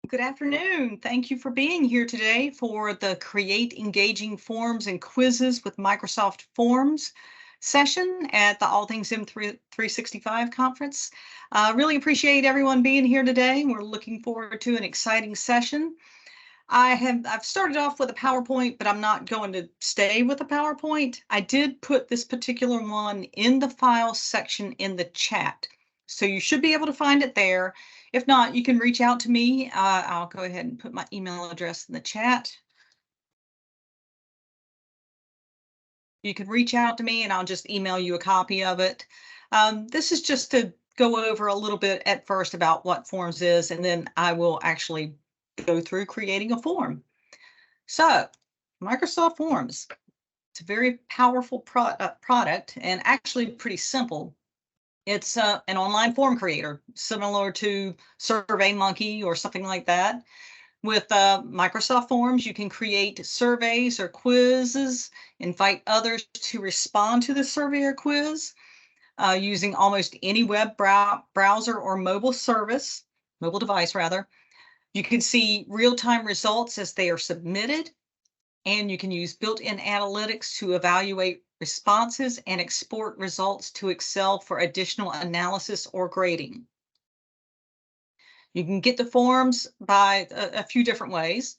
Good afternoon. Thank you for being here today for the Create Engaging Forms and Quizzes with Microsoft Forms session at the All Things M365 conference. Really appreciate everyone being here today. We're looking forward to an exciting session. I've started off with a PowerPoint, but I'm not going to stay with a PowerPoint. I did put this particular one in the file section in the chat. So you should be able to find it there. If not, you can reach out to me. I'll go ahead and put my email address in the chat. You can reach out to me and I'll just email you a copy of it. This is just to go over a little bit at first about what Forms is, and then I will actually go through creating a form. So Microsoft Forms, it's a very powerful product and actually pretty simple. It's an online form creator, similar to SurveyMonkey or something like that. With Microsoft Forms, you can create surveys or quizzes, invite others to respond to the survey or quiz using almost any web browser or mobile device rather. You can see real-time results as they are submitted, and you can use built-in analytics to evaluate responses and export results to Excel for additional analysis or grading. You can get the forms by a few different ways,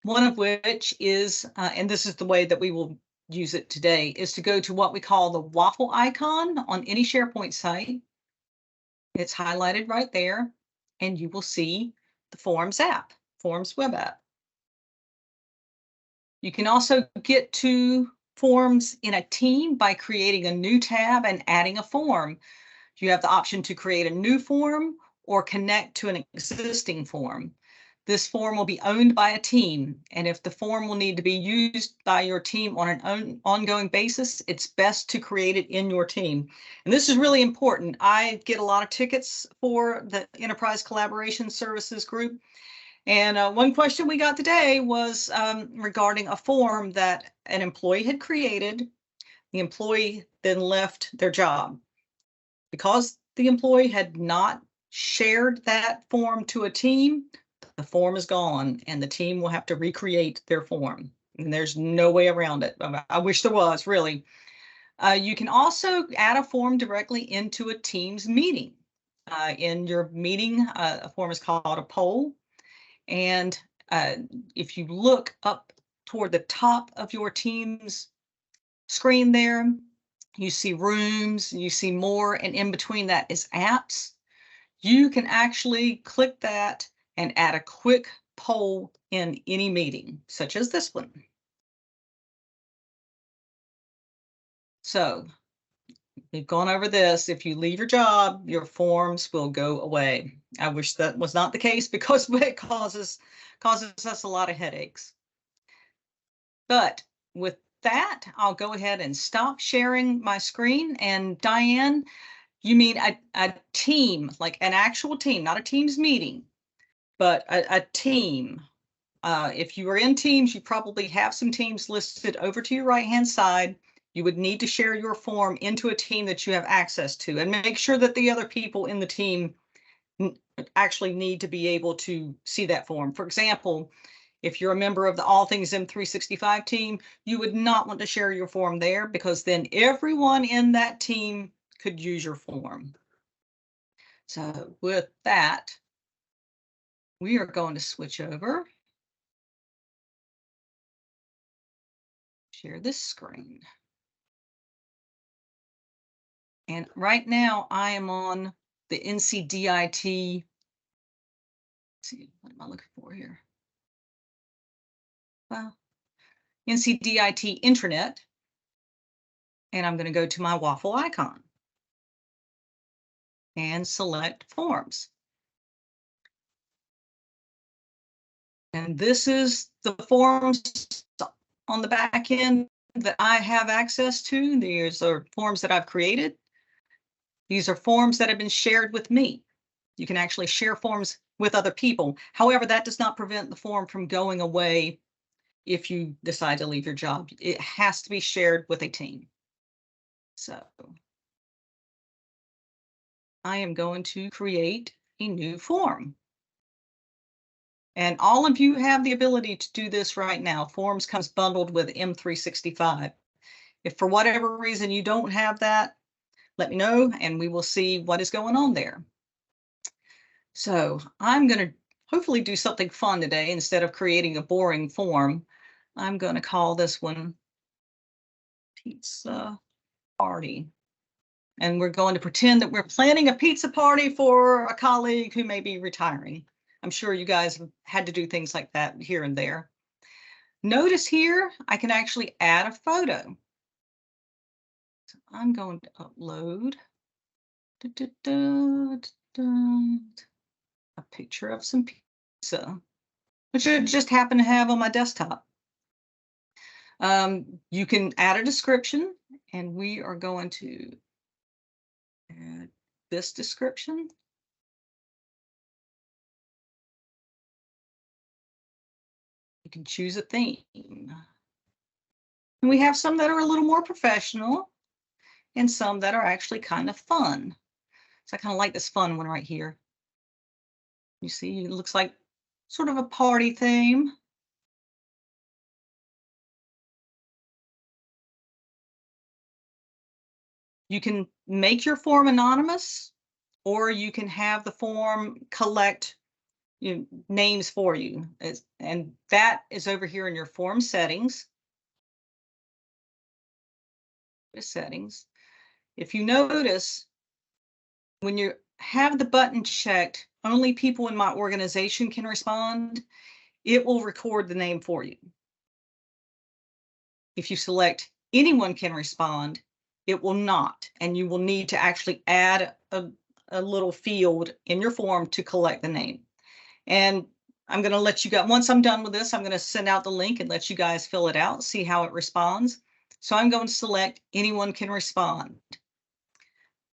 one of which is, and this is the way that we will use it today, is to go to what we call the waffle icon on any SharePoint site. It's highlighted right there, and you will see the Forms app, Forms web app. You can also get to Forms in a team by creating a new tab and adding a form. You have the option to create a new form or connect to an existing form. This form will be owned by a team, and if the form will need to be used by your team on an ongoing basis, it's best to create it in your team. And this is really important. I get a lot of tickets for the Enterprise Collaboration Services group. And one question we got today was regarding a form that an employee had created. The employee then left their job. Because the employee had not shared that form to a team, the form is gone and the team will have to recreate their form. And there's no way around it. I wish there was, really. You can also add a form directly into a Teams meeting. In your meeting, a form is called a poll. And if you look up toward the top of your Teams screen there, you see rooms, you see more, and in between that is apps. You can actually click that and add a quick poll in any meeting, such as this one. So we've gone over this. If you leave your job, your forms will go away. I wish that was not the case because it causes us a lot of headaches. But with that, I'll go ahead and stop sharing my screen. And Diane, you mean a team, like an actual team, not a Teams meeting, but a team. If you are in Teams, you probably have some teams listed over to your right-hand side. You would need to share your form into a team that you have access to, and make sure that the other people in the team actually need to be able to see that form. For example, if you're a member of the All Things M365 team, you would not want to share your form there because then everyone in that team could use your form. So with that, we are going to switch over. Share this screen. And right now I am on the NCDIT. Let's see, what am I looking for here? Well, NCDIT intranet. And I'm going to go to my waffle icon and select Forms. And this is the forms on the back end that I have access to. These are forms that I've created. These are forms that have been shared with me. You can actually share forms with other people. However, that does not prevent the form from going away if you decide to leave your job. It has to be shared with a team. So I am going to create a new form. And all of you have the ability to do this right now. Forms comes bundled with M365. If for whatever reason you don't have that, let me know and we will see what is going on there. So I'm going to hopefully do something fun today instead of creating a boring form. I'm going to call this one Pizza Party. And we're going to pretend that we're planning a pizza party for a colleague who may be retiring. I'm sure you guys have had to do things like that here and there. Notice here, I can actually add a photo. So I'm going to upload a picture of some pizza, which I just happen to have on my desktop. You can add a description, and we are going to add this description. You can choose a theme. And we have some that are a little more professional and some that are actually kind of fun. So I kind of like this fun one right here. You see, it looks like sort of a party theme. You can make your form anonymous, or you can have the form collect names for you. And that is over here in your form settings. Settings. If you notice, when you have the button checked, only people in my organization can respond, it will record the name for you. If you select anyone can respond, it will not, and you will need to actually add a little field in your form to collect the name. And I'm going to let you guys, once I'm done with this, I'm going to send out the link and let you guys fill it out, see how it responds. So I'm going to select anyone can respond.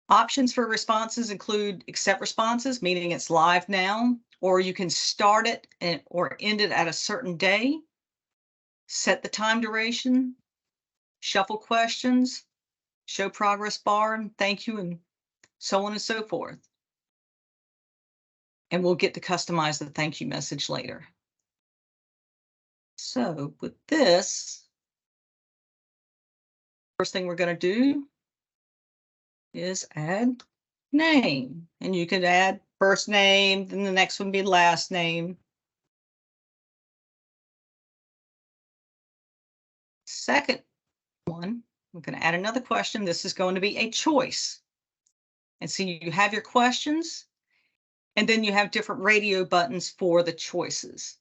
Options for responses include accept responses, meaning it's live now, or you can start it or end it at a certain day, set the time duration, shuffle questions, show progress bar, and thank you, and so on and so forth. And we'll get to customize the thank you message later. So with this, first thing we're going to do is add name. And you can add first name, then the next one be last name. Second one, we're going to add another question. This is going to be a choice. And so you have your questions, and then you have different radio buttons for the choices.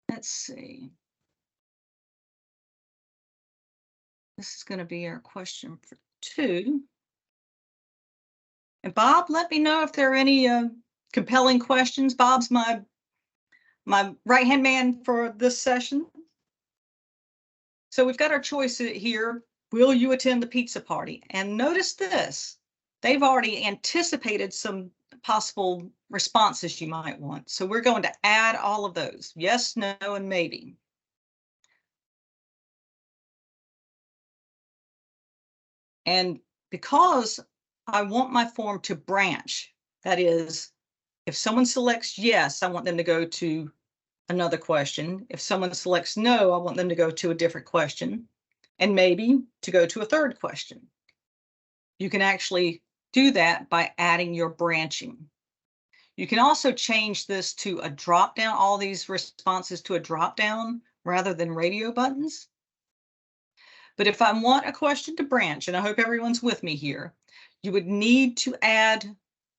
Let's see. This is going to be our question for 2. And Bob, let me know if there are any compelling questions. Bob's my right-hand man for this session. So we've got our choice here. Will you attend the pizza party? And notice this. They've already anticipated some possible responses you might want. So we're going to add all of those. Yes, no, and maybe. And because I want my form to branch, that is, if someone selects yes, I want them to go to another question. If someone selects no, I want them to go to a different question, and maybe to go to a third question. You can actually do that by adding your branching. You can also change this to a drop down, all these responses to a drop down rather than radio buttons. But if I want a question to branch, and I hope everyone's with me here, you would need to add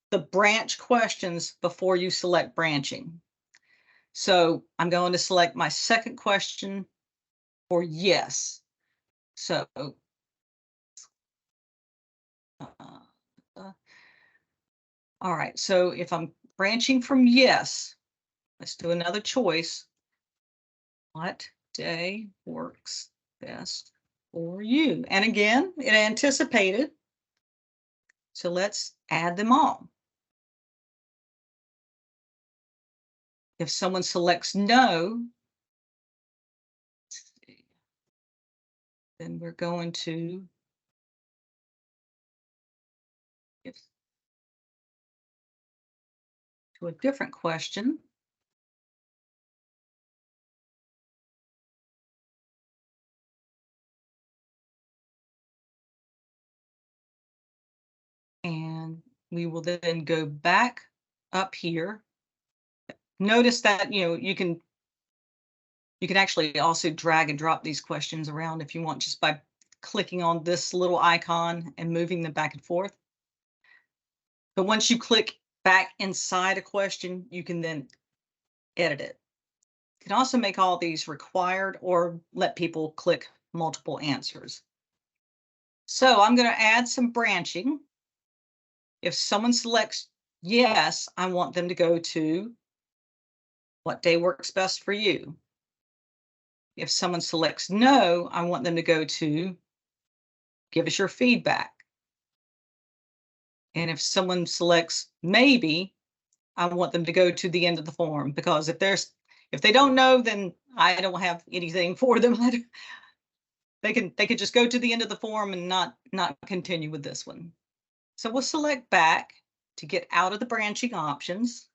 the branch questions before you select branching. So I'm going to select my second question for yes. So all right, so if I'm branching from yes, let's do another choice. What day works best for you? And again, it anticipated. So let's add them all. If someone selects no, then we're going to a different question. We will then go back up here. Notice that, you can actually also drag and drop these questions around if you want, just by clicking on this little icon and moving them back and forth. But once you click back inside a question, you can then edit it. You can also make all these required or let people click multiple answers. So I'm going to add some branching. If someone selects yes, I want them to go to what day works best for you. If someone selects no, I want them to go to give us your feedback. And if someone selects maybe, I want them to go to the end of the form, because if they don't know, then I don't have anything for them. They could just go to the end of the form and not continue with this one. So we'll select back to get out of the branching options.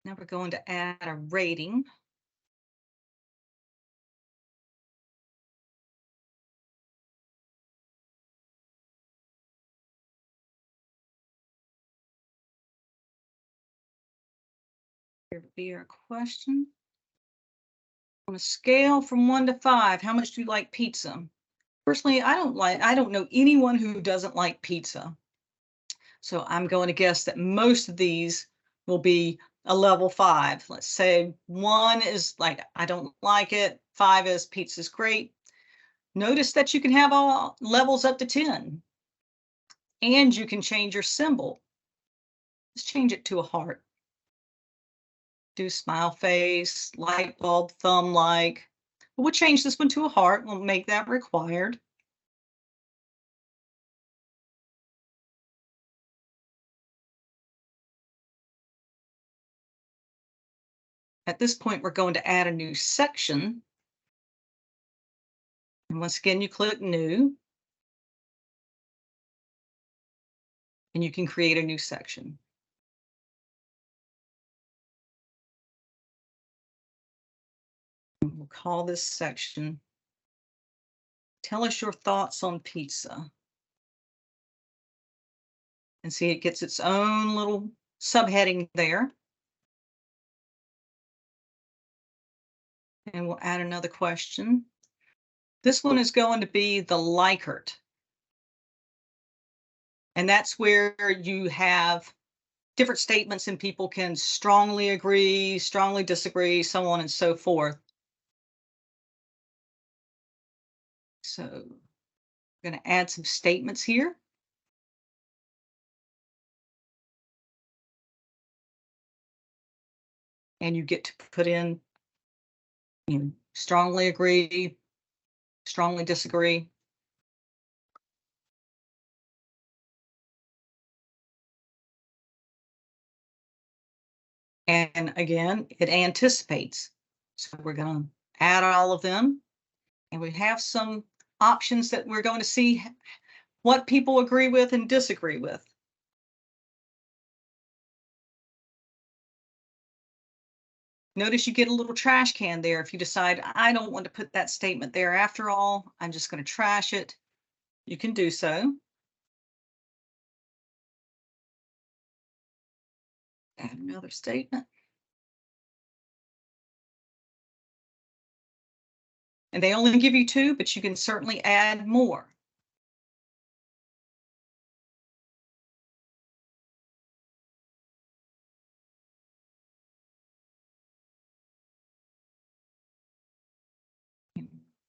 Now we're going to add a rating. Here would be our question. On a scale from 1 to 5, how much do you like pizza? Personally, I don't know anyone who doesn't like pizza. So I'm going to guess that most of these will be a level 5. Let's say 1 is like, I don't like it. 5 is pizza's great. Notice that you can have all levels up to 10. And you can change your symbol. Let's change it to a heart. Do smile face, light bulb, thumb like. We'll change this one to a heart. We'll make that required. At this point, we're going to add a new section. And once again, you click new. And you can create a new section. We'll call this section, tell us your thoughts on pizza. And see, it gets its own little subheading there. And we'll add another question. This one is going to be the Likert. And that's where you have different statements and people can strongly agree, strongly disagree, so on and so forth. So I'm going to add some statements here. And you get to put in, strongly agree, strongly disagree. And again, it anticipates. So we're going to add all of them. And we have some options that we're going to see what people agree with and disagree with. Notice you get a little trash can there. If you decide, I don't want to put that statement there after all, I'm just going to trash it, you can do so. Add another statement. And they only give you 2, but you can certainly add more.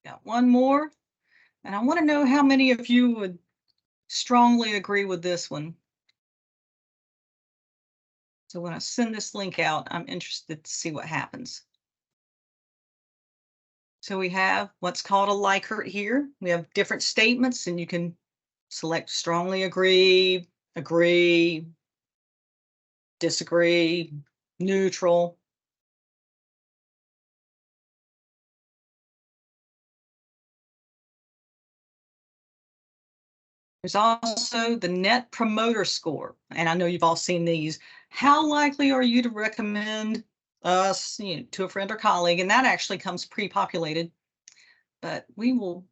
Got one more. And I want to know how many of you would strongly agree with this one. So when I send this link out, I'm interested to see what happens. So we have what's called a Likert here. We have different statements, and you can select strongly agree, agree, disagree, neutral. There's also the Net Promoter Score, and I know you've all seen these. How likely are you to recommend us, to a friend or colleague, and that actually comes pre-populated. But we will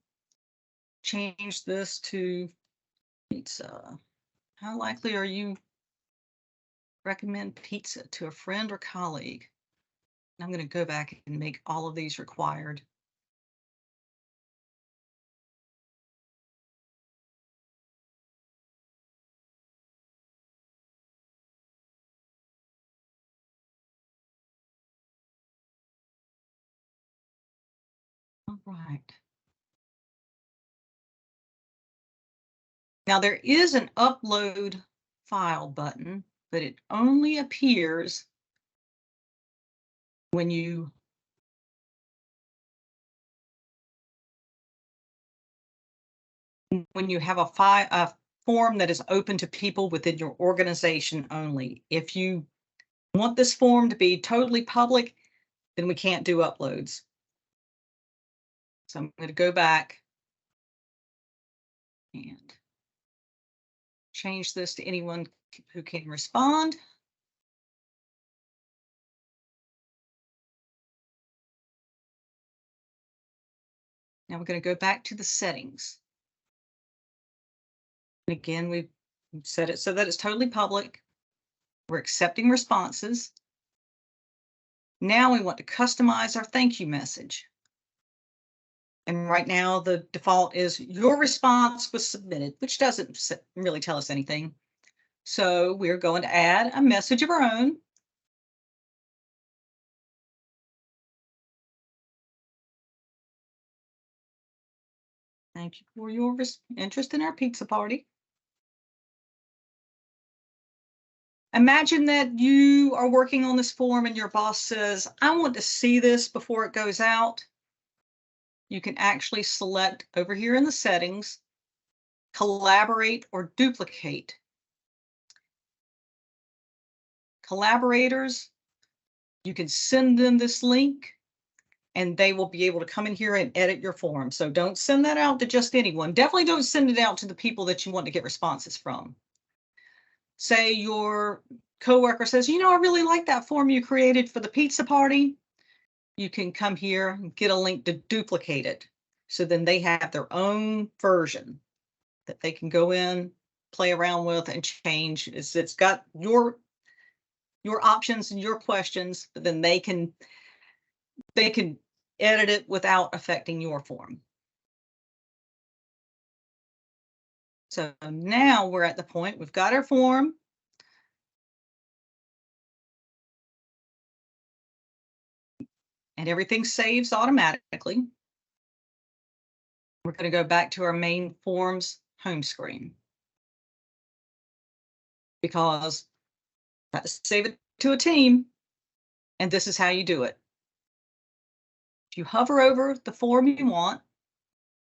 change this to pizza. How likely are you recommend pizza to a friend or colleague? I'm going to go back and make all of these required. All right. Now there is an upload file button, but it only appears when you have a form that is open to people within your organization only. If you want this form to be totally public, then we can't do uploads. So I'm going to go back and change this to anyone who can respond. Now we're going to go back to the settings. And again, we've set it so that it's totally public. We're accepting responses. Now we want to customize our thank you message. And right now the default is your response was submitted, which doesn't really tell us anything. So we're going to add a message of our own. Thank you for your interest in our pizza party. Imagine that you are working on this form and your boss says, I want to see this before it goes out. You can actually select over here in the settings, collaborate or duplicate. Collaborators, you can send them this link and they will be able to come in here and edit your form. So don't send that out to just anyone. Definitely don't send it out to the people that you want to get responses from. Say your coworker says, I really like that form you created for the pizza party. You can come here and get a link to duplicate it. So then they have their own version that they can go in, play around with and change. It's got your options and your questions, but then they can edit it without affecting your form. So now we're at the point, we've got our form. And everything saves automatically. We're going to go back to our main forms home screen because I have to save it to a team. And this is how you do it. If you hover over the form you want,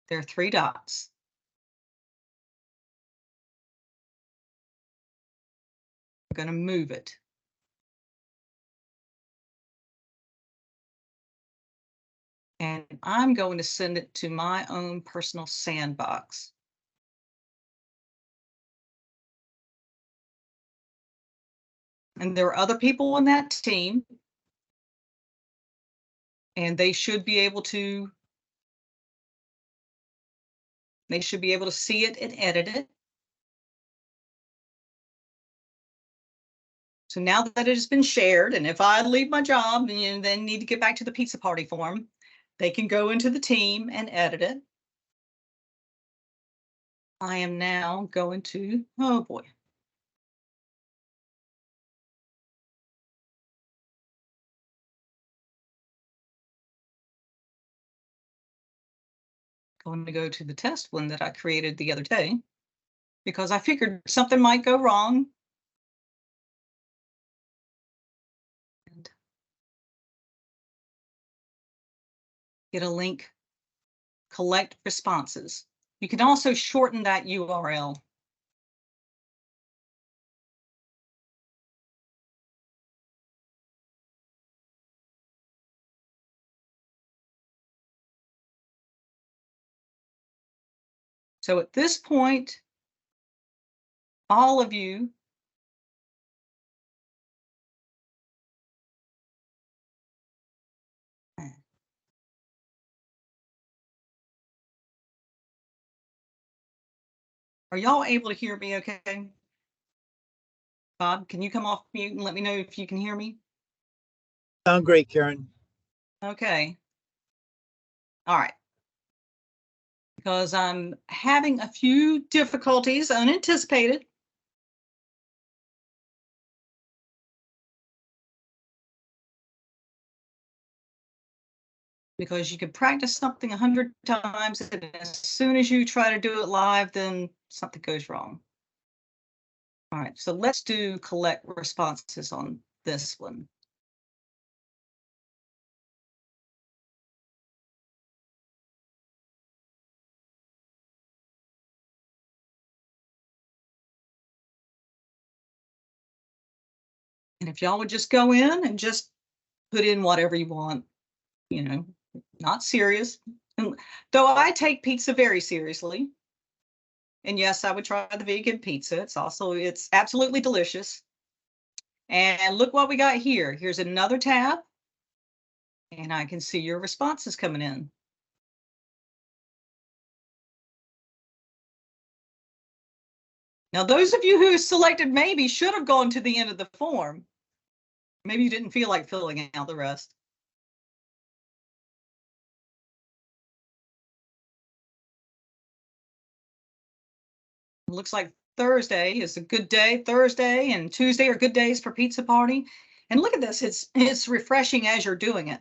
there are 3 dots. We're going to move it. And I'm going to send it to my own personal sandbox. And there are other people in that team. And they should be able to see it and edit it. So now that it has been shared, and if I leave my job and then need to get back to the pizza party form, they can go into the team and edit it. I am now going to, oh boy. Going to go to the test one that I created the other day because I figured something might go wrong. And get a link, collect responses. You can also shorten that URL. So at this point, all of you Are y'all able to hear me okay? Bob, can you come off mute and let me know if you can hear me? Sound great, Karen. Okay. All right. Because I'm having a few difficulties, unanticipated. Because you can practice something 100 times, and as soon as you try to do it live, then something goes wrong. All right, so let's do collect responses on this one. And if y'all would just go in and just put in whatever you want, you know, not serious. And though I take pizza very seriously, and yes, I would try the vegan pizza. It's absolutely delicious. And look what we got here. Here's another tab, and I can see your responses coming in. Now, those of you who selected maybe should have gone to the end of the form. Maybe you didn't feel like filling out the rest. It looks like Thursday is a good day. Thursday and Tuesday are good days for pizza party. And look at this, it's refreshing as you're doing it.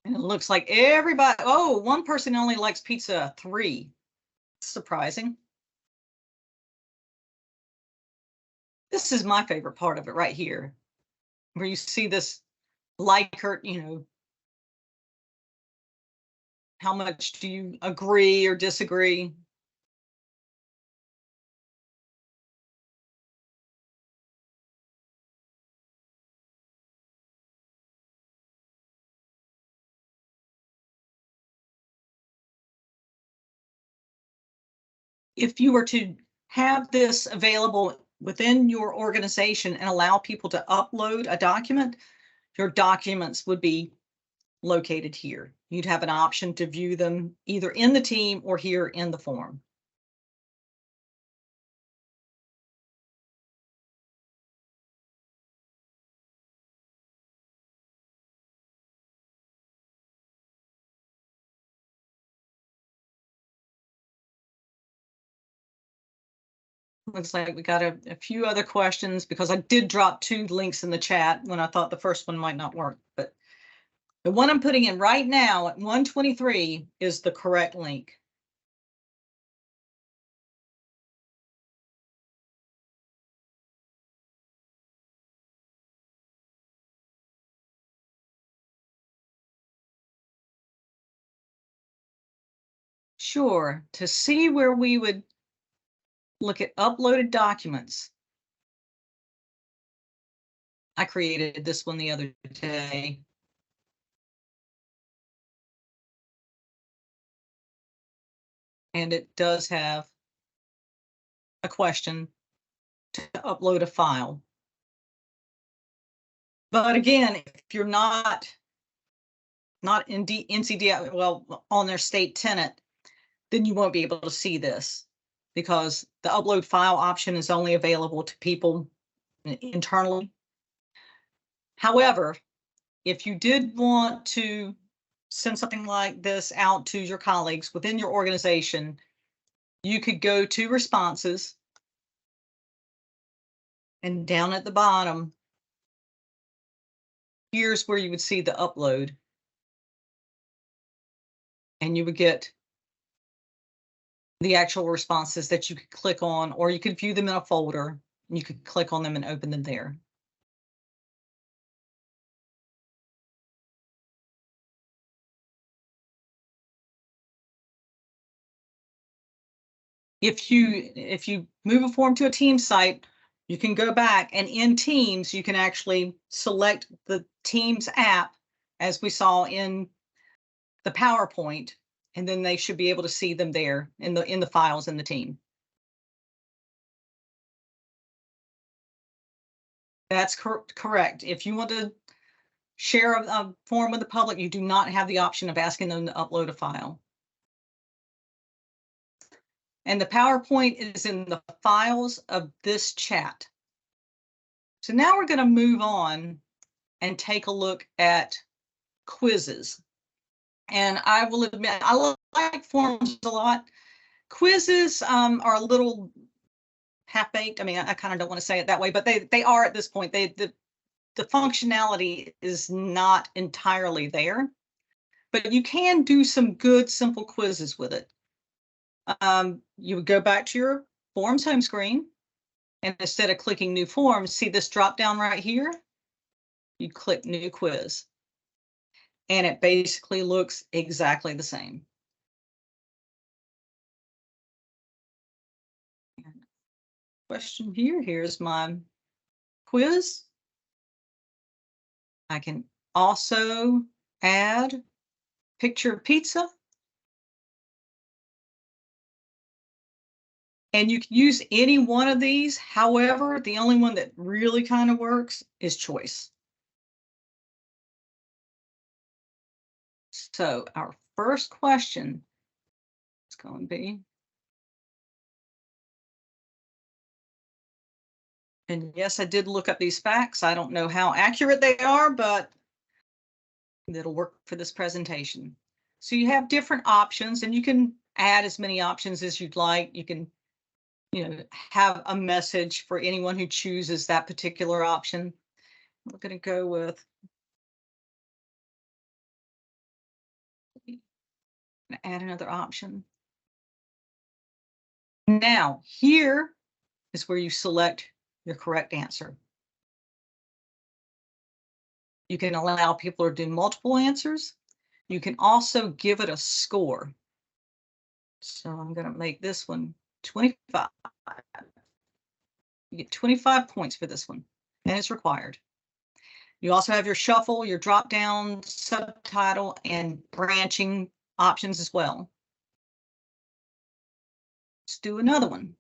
And it looks like everybody, oh, one person only likes pizza 3. Surprising. This is my favorite part of it right here, where you see this Likert, how much do you agree or disagree? If you were to have this available within your organization and allow people to upload a document, your documents would be located here. You'd have an option to view them either in the team or here in the form. Looks like we got a few other questions because I did drop 2 links in the chat when I thought the first one might not work, but the one I'm putting in right now at 123 is the correct link. Sure, to see where we would look at uploaded documents. I created this one the other day. And it does have a question to upload a file. But again, if you're not in NCDI, well, on their state tenant, then you won't be able to see this because the upload file option is only available to people internally. However, if you did want to send something like this out to your colleagues within your organization, you could go to responses, and down at the bottom, here's where you would see the upload. And you would get the actual responses that you could click on, or you could view them in a folder. You could click on them and open them there. If you move a form to a team site, you can go back, and in Teams, you can actually select the Teams app as we saw in the PowerPoint, and then they should be able to see them there in the files in the team. That's correct. If you want to share a form with the public, you do not have the option of asking them to upload a file. And the PowerPoint is in the files of this chat. So now we're going to move on and take a look at quizzes. And I will admit, I like forms a lot. Quizzes are a little half-baked. I mean, I kind of don't want to say it that way, but they are at this point. The functionality is not entirely there, but you can do some good, simple quizzes with it. You would go back to your Forms home screen, and instead of clicking New Forms, see this drop down right here? You click New Quiz, and it basically looks exactly the same. Question here, here's my quiz. I can also add picture of pizza. And you can use any one of these. However, the only one that really kind of works is choice. So our first question is going to be, and yes, I did look up these facts. I don't know how accurate they are, but it'll work for this presentation. So you have different options, and you can add as many options as you'd like. You can, have a message for anyone who chooses that particular option. We're going to go with add another option. Now, here is where you select your correct answer. You can allow people to do multiple answers. You can also give it a score. So I'm going to make this one 25. You get 25 points for this one, and it's required. You also have your shuffle, your drop down, subtitle, and branching options as well. Let's do another one.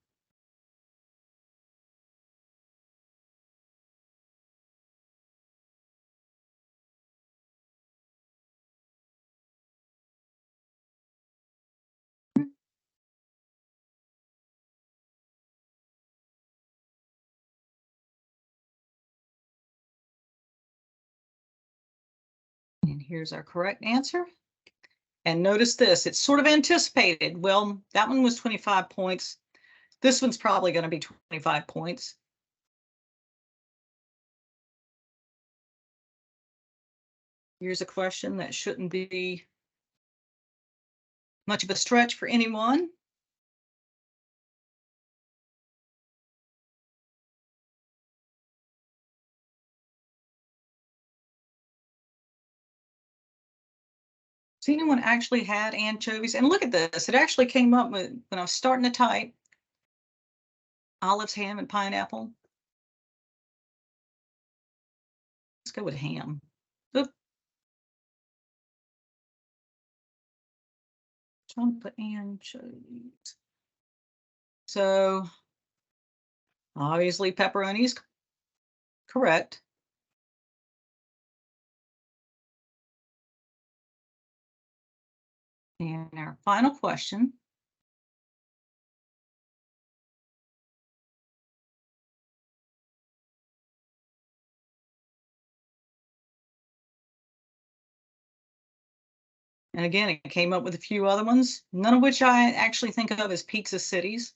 And here's our correct answer. And notice this, it's sort of anticipated. Well, that one was 25 points. This one's probably going to be 25 points. Here's a question that shouldn't be much of a stretch for anyone. Does anyone actually had anchovies? And look at this, it actually came up with, when I was starting to type, olives, ham, and pineapple. Let's go with ham. Oop. Trying to put anchovies. So obviously pepperoni is correct. And our final question. And again, it came up with a few other ones, none of which I actually think of as pizza cities.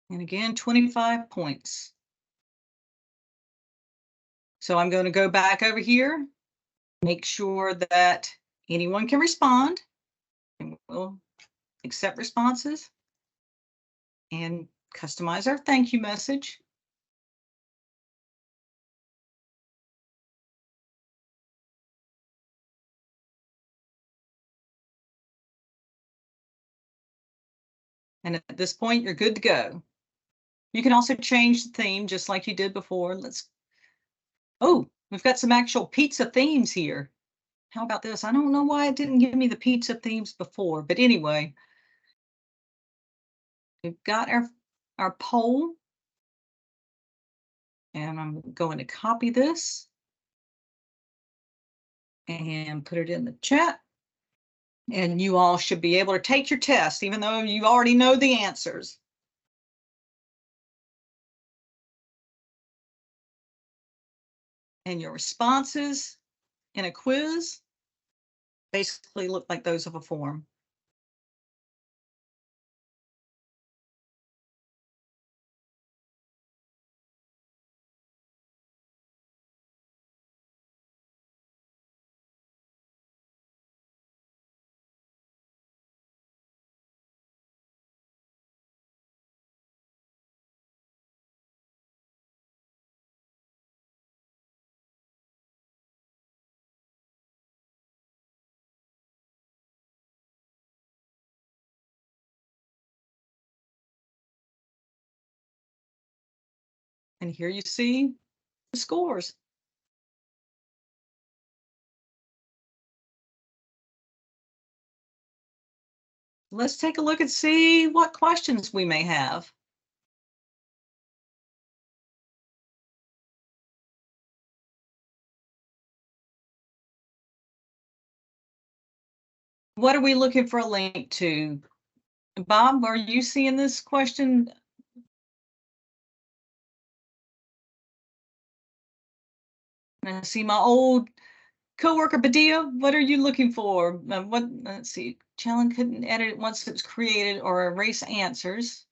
And again, 25 points. So I'm going to go back over here, make sure that anyone can respond, and we'll accept responses and customize our thank you message. And at this point, you're good to go. You can also change the theme just like you did before. Oh, we've got some actual pizza themes here. How about this? I don't know why it didn't give me the pizza themes before, but anyway, we've got our poll, and I'm going to copy this and put it in the chat. And you all should be able to take your test, even though you already know the answers. And your responses in a quiz basically look like those of a form. And here you see the scores. Let's take a look and see what questions we may have. What are we looking for a link to? Bob, are you seeing this question? I see my old coworker Badia. What are you looking for? Let's see. Challenge couldn't edit it once it was created or erase answers.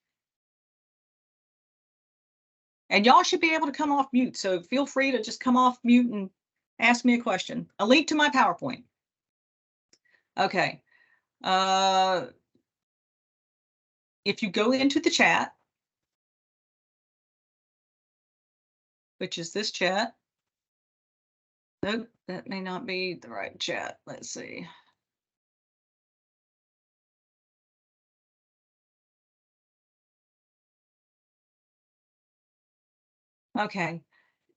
And y'all should be able to come off mute. So feel free to just come off mute and ask me a question. A link to my PowerPoint. Okay. If you go into the chat, which is this chat. Nope, that may not be the right chat. Let's see. Okay.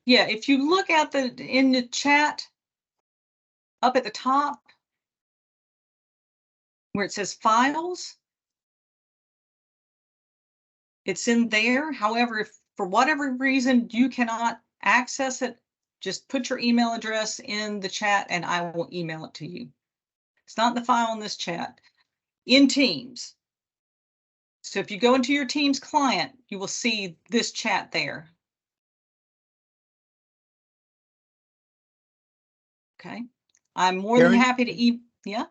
Yeah, if you look at in the chat up at the top where it says files, it's in there. However, if for whatever reason you cannot access it, just put your email address in the chat and I will email it to you. It's not in the file in this chat. In Teams. So if you go into your Teams client, you will see this chat there. Okay. I'm more than happy to yeah.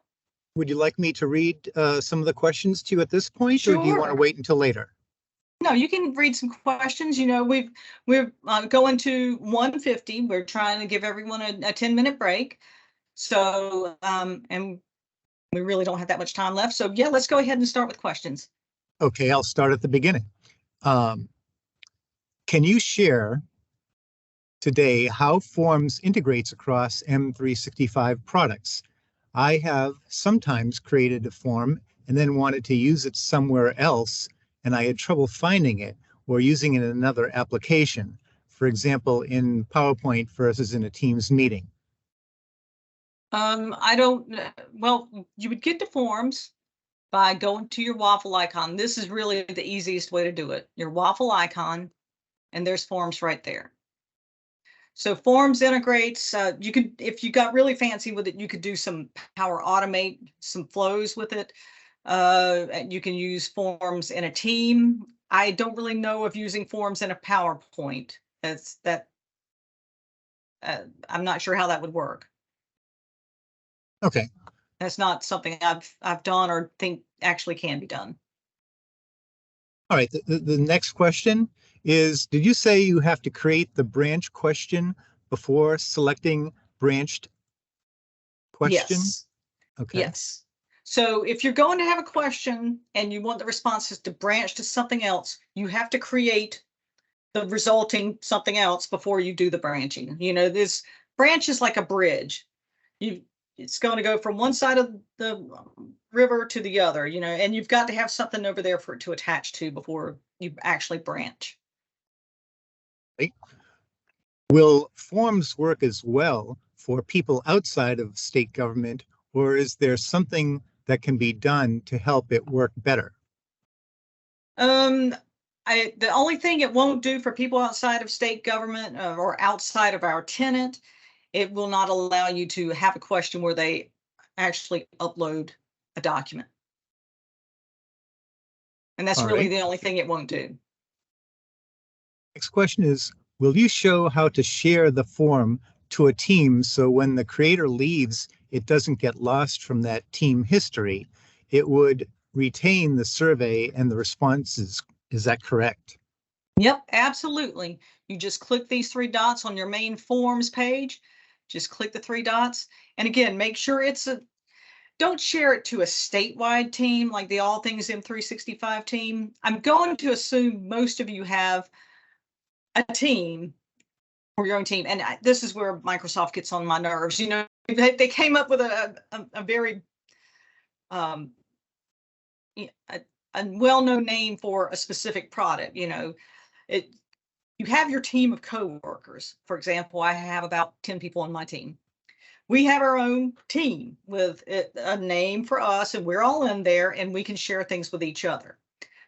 Would you like me to read some of the questions to you at this point, or do you want to Sure. wait until later? No, you can read some questions. You know, we're going to 1:50. We're trying to give everyone a 10-minute break. So, and we really don't have that much time left. So yeah, let's go ahead and start with questions. Okay, I'll start at the beginning. Can you share today how Forms integrates across M365 products? I have sometimes created a form and then wanted to use it somewhere else, and I had trouble finding it or using it in another application. For example, in PowerPoint versus in a Teams meeting. I don't, well, you would get to Forms by going to your waffle icon. This is really the easiest way to do it. Your waffle icon, and there's Forms right there. So Forms integrates, you could, if you got really fancy with it, you could do some Power Automate, some flows with it. You can use Forms in a team. I don't really know of using Forms in a PowerPoint. I'm not sure how that would work. Okay. That's not something I've done or think actually can be done. All right. The next question is, did you say you have to create the branch question before selecting branched question? Yes. Okay. Yes. So if you're going to have a question and you want the responses to branch to something else, you have to create the resulting something else before you do the branching. You know, this branch is like a bridge. It's going to go from one side of the river to the other, you know, and you've got to have something over there for it to attach to before you actually branch. Will forms work as well for people outside of state government, or is there something that can be done to help it work better? Um, the only thing it won't do for people outside of state government or outside of our tenant, it will not allow you to have a question where they actually upload a document. And that's All really right. the only thing it won't do. Next question is, will you show how to share the form to a team so when the creator leaves, it doesn't get lost from that team history? It would retain the survey and the responses. Is that correct? Yep, absolutely. You just click these three dots on your main forms page. Just click the three dots. And again, make sure don't share it to a statewide team like the All Things M365 team. I'm going to assume most of you have a team or your own team. And this is where Microsoft gets on my nerves. You know, they came up with a very um, a well-known name for a specific product. You know, you have your team of coworkers. For example, I have about 10 people on my team. We have our own team with a name for us, and we're all in there, and we can share things with each other.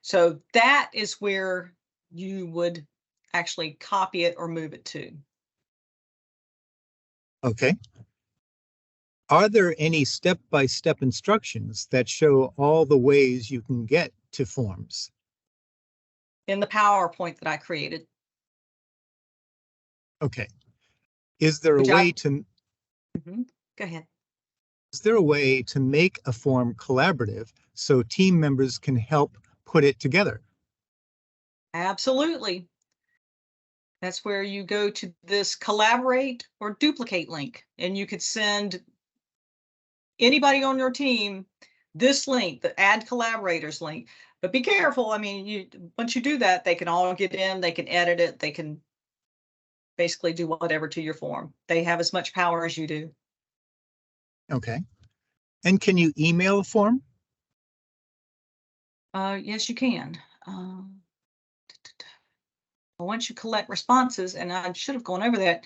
So that is where you would actually copy it or move it to. Okay. Are there any step-by-step instructions that show all the ways you can get to forms? In the PowerPoint that I created, Okay. Is there a which way to go ahead. Is there a way to make a form collaborative so team members can help put it together? Absolutely. That's where you go to this collaborate or duplicate link, and you could send anybody on your team this link, the add collaborators link. But be careful. I mean, once you do that, they can all get in, they can edit it, they can basically do whatever to your form. They have as much power as you do. Okay. And can you email a form? Yes, you can. Once you collect responses, and I should have gone over that,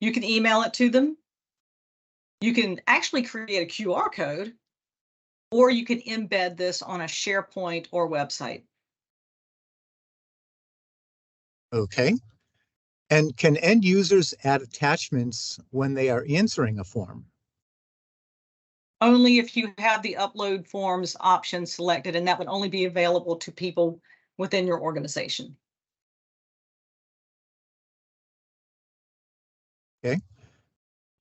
you can email it to them. You can actually create a QR code, or you can embed this on a SharePoint or website. Okay. And can end users add attachments when they are answering a form? Only if you have the upload forms option selected, and that would only be available to people within your organization. Okay.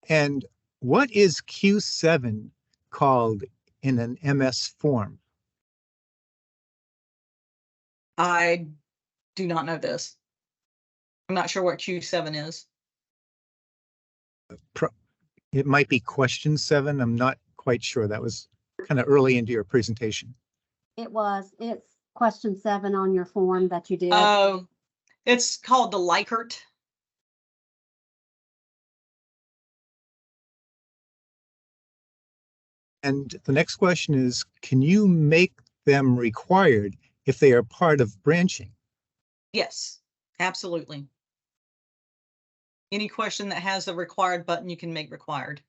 And what is Q7 called in an MS form? I do not know this. I'm not sure what Q7 is. It might be question 7. I'm not quite sure. That was kind of early into your presentation. It's question 7 on your form that you did. Oh, it's called the Likert. And the next question is, can you make them required if they are part of branching? Yes, absolutely. Any question that has the required button, you can make required.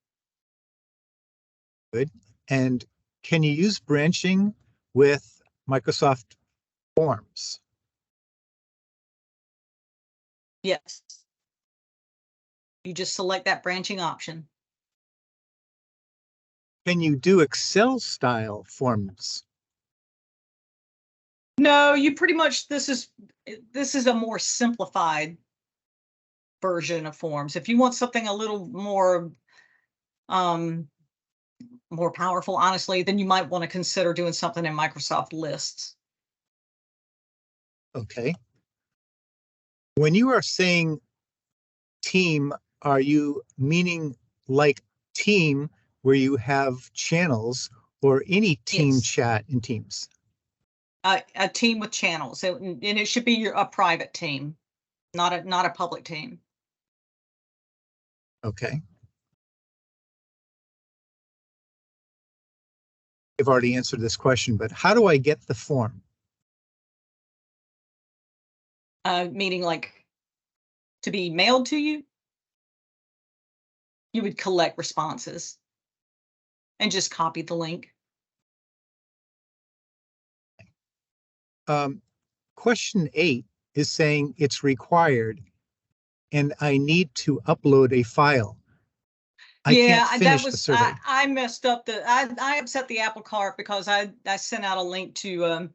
Good. And can you use branching with Microsoft Forms? Yes. You just select that branching option. Can you do Excel style forms? No, you pretty much, this is a more simplified version of forms. If you want something a little more powerful, honestly, then you might want to consider doing something in Microsoft Lists. Okay. When you are saying team, are you meaning like team where you have channels or any team Yes. chat in Teams? A team with channels, and it should be a private team, not a public team. Okay. I've already answered this question, but how do I get the form? Meaning like to be mailed to you, you would collect responses and just copy the link. Question 8 is saying it's required and I need to upload a file. I can't Yeah, that finish the was survey. I messed up I upset the apple cart because I sent out a link to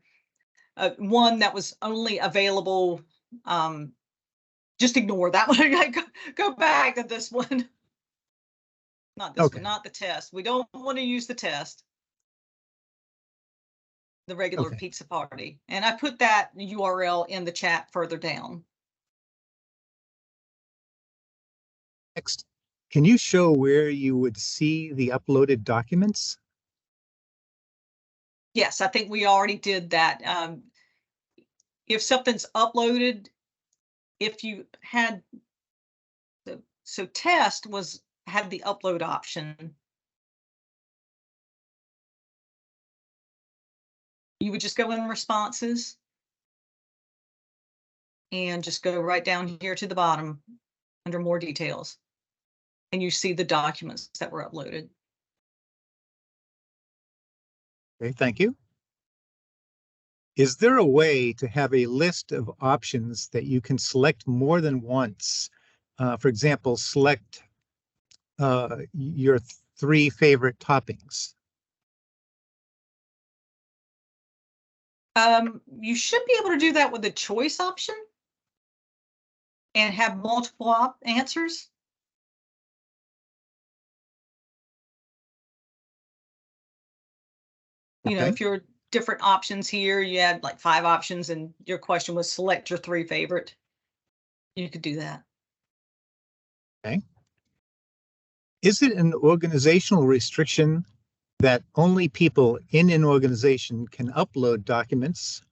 one that was only available. Just ignore that one. Go back to this one. Not this Okay. one, not the test. We don't want to use the test. The regular Okay. pizza party. And I put that URL in the chat further down. Next, can you show where you would see the uploaded documents? Yes, I think we already did that. If something's uploaded, if you had so test had the upload option. You would just go in responses and just go right down here to the bottom under more details. And you see the documents that were uploaded. Okay, thank you. Is there a way to have a list of options that you can select more than once? For example, select your 3 favorite toppings. You should be able to do that with the choice option and have multiple answers. You know, Okay. if you're different options here, you had like 5 options and your question was select your 3 favorite. You could do that. Okay. Is it an organizational restriction that only people in an organization can upload documents?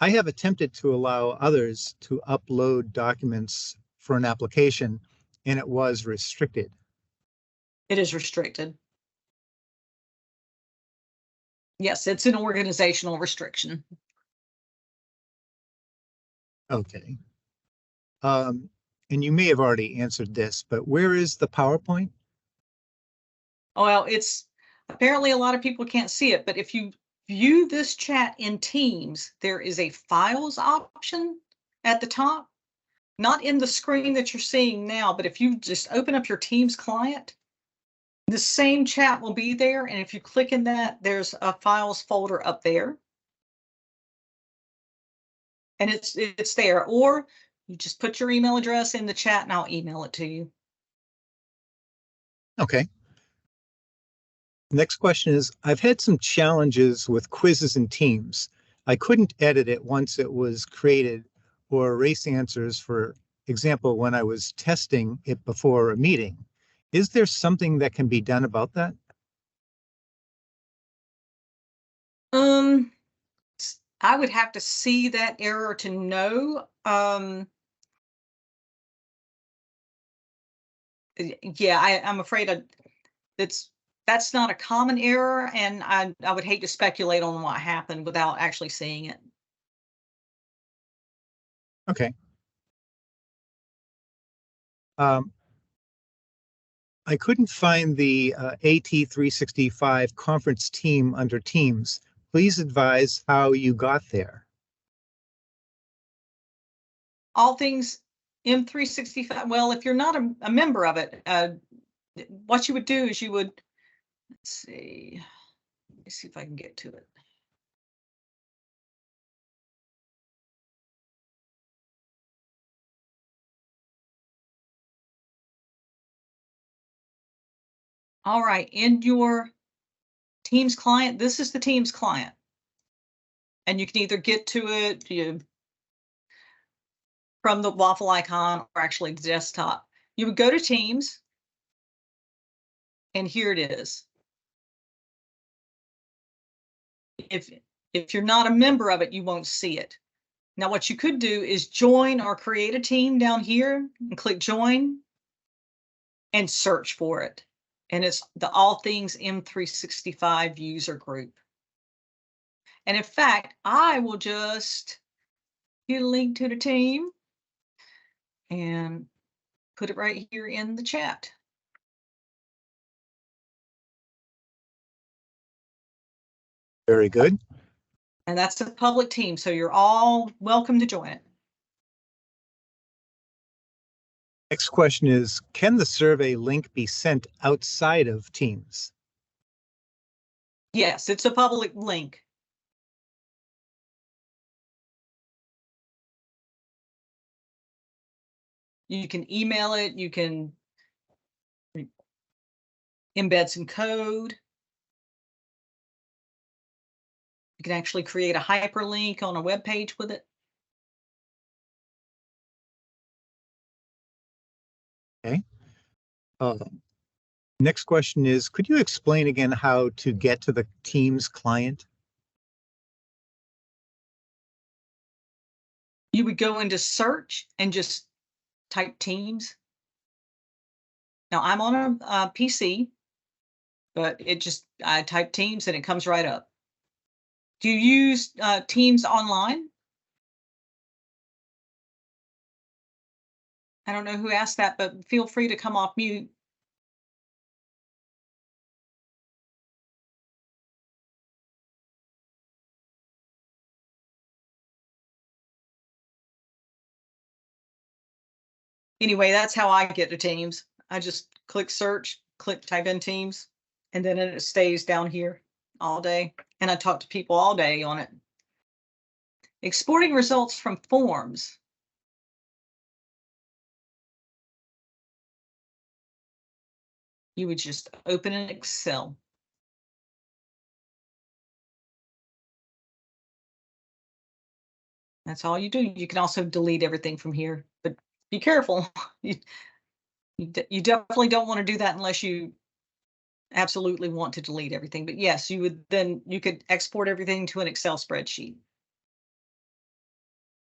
I have attempted to allow others to upload documents for an application, and it was restricted. It is restricted. Yes, it's an organizational restriction. Okay. And you may have already answered this, but where is the PowerPoint? Oh, well, it's apparently a lot of people can't see it, but if you view this chat in Teams, there is a files option at the top, not in the screen that you're seeing now, but if you just open up your Teams client, the same chat will be there. And if you click in that, there's a files folder up there. And it's there, or you just put your email address in the chat and I'll email it to you. Okay. Next question is, I've had some challenges with quizzes in Teams. I couldn't edit it once it was created or erase answers, for example, when I was testing it before a meeting. Is there something that can be done about that? I would have to see that error to know. Yeah, I'm afraid that's not a common error, and I would hate to speculate on what happened without actually seeing it. Okay. I couldn't find the AT365 conference team under Teams. Please advise how you got there. All things M365. Well, if you're not a member of it, what you would do is you would, let's see, let me see if I can get to it. All right, in your Teams client, this is the Teams client. And you can either get to it from the waffle icon or actually the desktop. You would go to Teams, and here it is. If you're not a member of it, you won't see it. Now, what you could do is join or create a team down here and click join and search for it. And it's the All Things M365 user group. And in fact, I will just get a link to the team. And put it right here in the chat. Very good. And that's a public team, so you're all welcome to join it. Next question is, can the survey link be sent outside of Teams? Yes, it's a public link. You can email it, you can embed some code. You can actually create a hyperlink on a web page with it. Okay. Next question is, could you explain again how to get to the Teams client? You would go into search and just type Teams. Now I'm on a PC, but I type Teams and it comes right up. Do you use Teams online? I don't know who asked that, but feel free to come off mute. Anyway, that's how I get to Teams. I just click search, type in Teams, and then it stays down here all day. And I talk to people all day on it. Exporting results from forms. You would just open an Excel. That's all you do. You can also delete everything from here, but be careful. You definitely don't want to do that unless you absolutely want to delete everything. But yes, you could export everything to an Excel spreadsheet.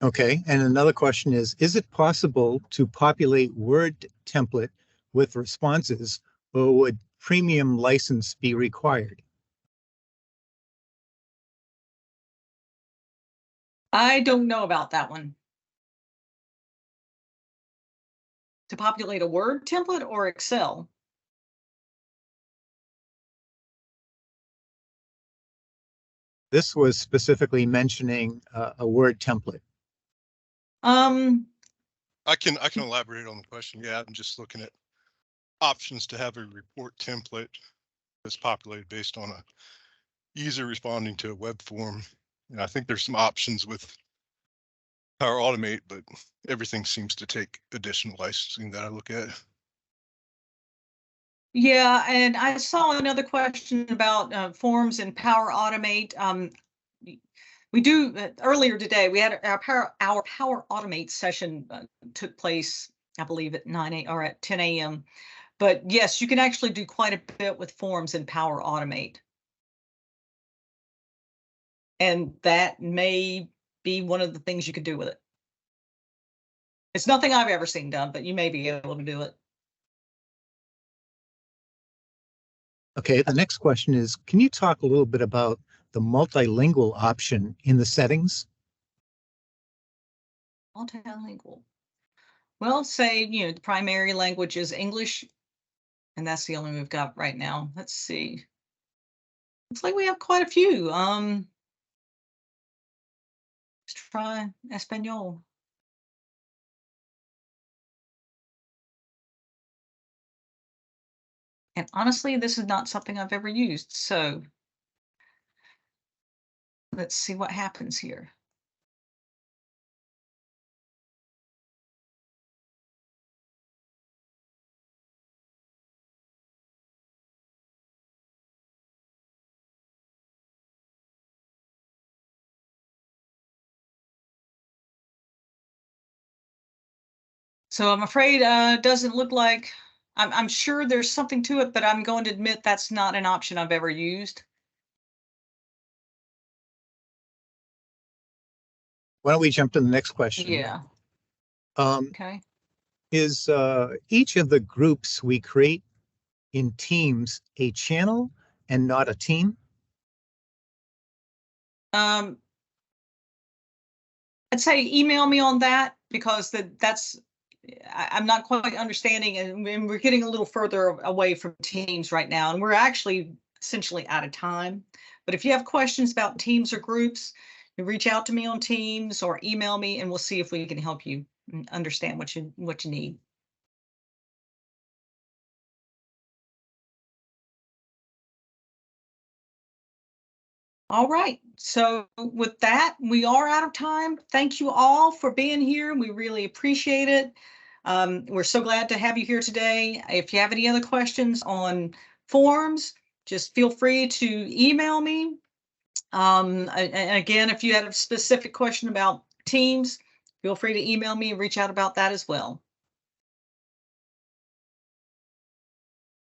Okay, and another question is it possible to populate Word template with responses, or would premium license be required? I don't know about that one. To populate a Word template or Excel? This was specifically mentioning a Word template. I can elaborate on the question. Yeah, I'm just looking at options to have a report template that's populated based on a user responding to a web form. And I think there's some options with Power Automate, but everything seems to take additional licensing that I look at. Yeah, and I saw another question about forms and Power Automate. We do earlier today. We had our Power Automate session took place, I believe, at 9 a.m. or at 10 a.m. But yes, you can actually do quite a bit with forms in Power Automate, and that may be one of the things you could do with it. It's nothing I've ever seen done, but you may be able to do it. Okay, the next question is, can you talk a little bit about the multilingual option in the settings? Multilingual. Well, say, the primary language is English, and that's the only one we've got right now. Let's see. Looks like we have quite a few. Let's try Espanol. And honestly, this is not something I've ever used, so let's see what happens here. So I'm afraid it doesn't look like, I'm sure there's something to it, but I'm going to admit that's not an option I've ever used. Why don't we jump to the next question? Yeah. Okay. Is each of the groups we create in Teams a channel and not a team? I'd say email me on that, because that's I'm not quite understanding, and we're getting a little further away from Teams right now, and we're actually essentially out of time. But if you have questions about Teams or groups, you reach out to me on Teams or email me, and we'll see if we can help you understand what you need. All right. So with that, we are out of time. Thank you all for being here. We really appreciate it. We're so glad to have you here today. If you have any other questions on forms, just feel free to email me. And again, if you had a specific question about Teams, feel free to email me and reach out about that as well.